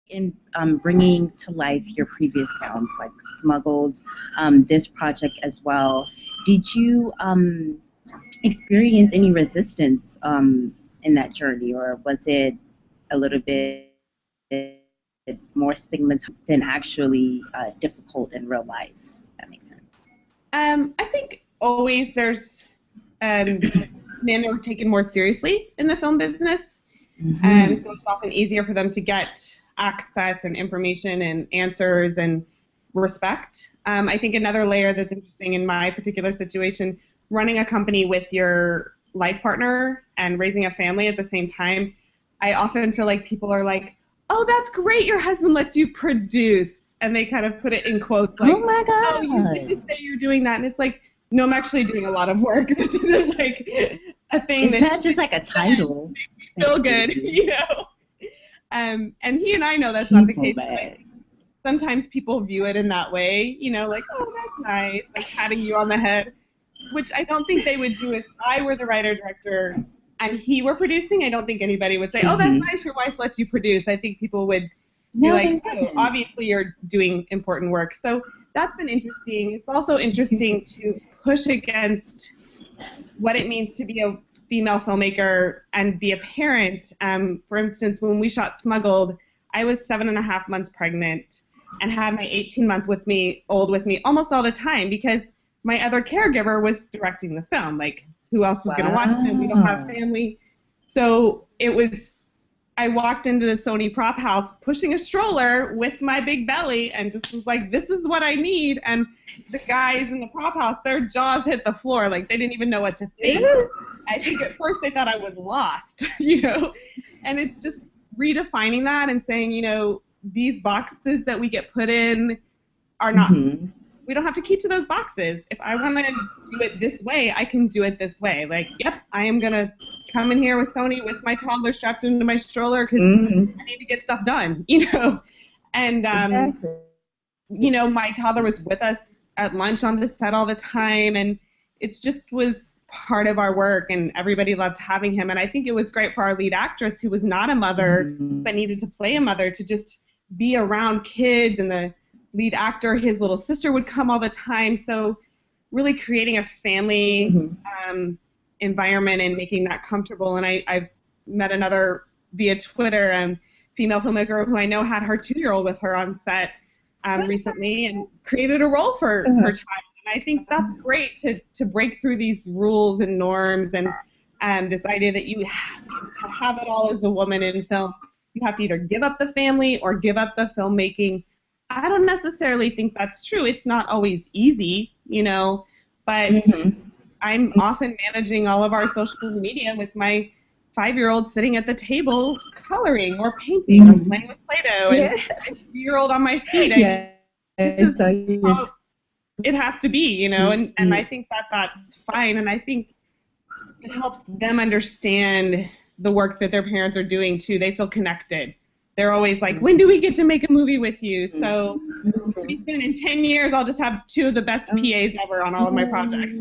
in bringing to life your previous films, like Smuggled, this project as well, did you experience any resistance in that journey, or was it a little bit more stigmatized than actually difficult in real life? If that makes sense. I think always there's men are taken more seriously in the film business, and so it's often easier for them to get access and information and answers and respect. I think another layer that's interesting in my particular situation, running a company with your life partner and raising a family at the same time, I often feel like people are like, oh, that's great, your husband lets you produce. And they kind of put it in quotes like, oh my God, oh, you didn't say you're doing that. And it's like, no, I'm actually doing a lot of work. This isn't like a thing. It's not just like a title. Feel good, you know. And he and I know that's not the case. Like, sometimes people view it in that way, you know, like, oh, that's nice, like patting you on the head, which I don't think they would do if I were the writer-director and he were producing. I don't think anybody would say, oh, that's nice, your wife lets you produce. I think people would be like, oh, obviously you're doing important work. So that's been interesting. It's also interesting to push against what it means to be a female filmmaker and be a parent. For instance, when we shot Smuggled, I was 7.5 months pregnant and had my 18-month old with me almost all the time because my other caregiver was directing the film. Like, who else was going to watch them? We don't have family. So it was, I walked into the Sony prop house pushing a stroller with my big belly and just was like, this is what I need. And the guys in the prop house, their jaws hit the floor. Like, they didn't even know what to think. I think at first they thought I was lost, you know? And it's just redefining that and saying, you know, these boxes that we get put in are not, we don't have to keep to those boxes. If I want to do it this way, I can do it this way. Like, yep, I am going to come in here with Sony with my toddler strapped into my stroller because I need to get stuff done, you know? And, you know, my toddler was with us at lunch on the set all the time, and it just was part of our work, and everybody loved having him. And I think it was great for our lead actress, who was not a mother but needed to play a mother, to just be around kids, and the lead actor, his little sister, would come all the time. So really creating a family environment and making that comfortable. And I've met another via Twitter female filmmaker who I know had her 2-year-old with her on set recently and created a role for her child. And I think that's great to break through these rules and norms and this idea that you have to have it all as a woman in film. You have to either give up the family or give up the filmmaking. I don't necessarily think that's true. It's not always easy, you know, but I'm often managing all of our social media with my 5-year-old sitting at the table coloring or painting or playing with Play-Doh and a 3-year-old on my feet. This is how it has to be, you know, and I think that's fine. And I think it helps them understand the work that their parents are doing too. They feel connected. They're always like, when do we get to make a movie with you? So pretty soon, in 10 years, I'll just have 2 of the best PAs ever on all of my projects.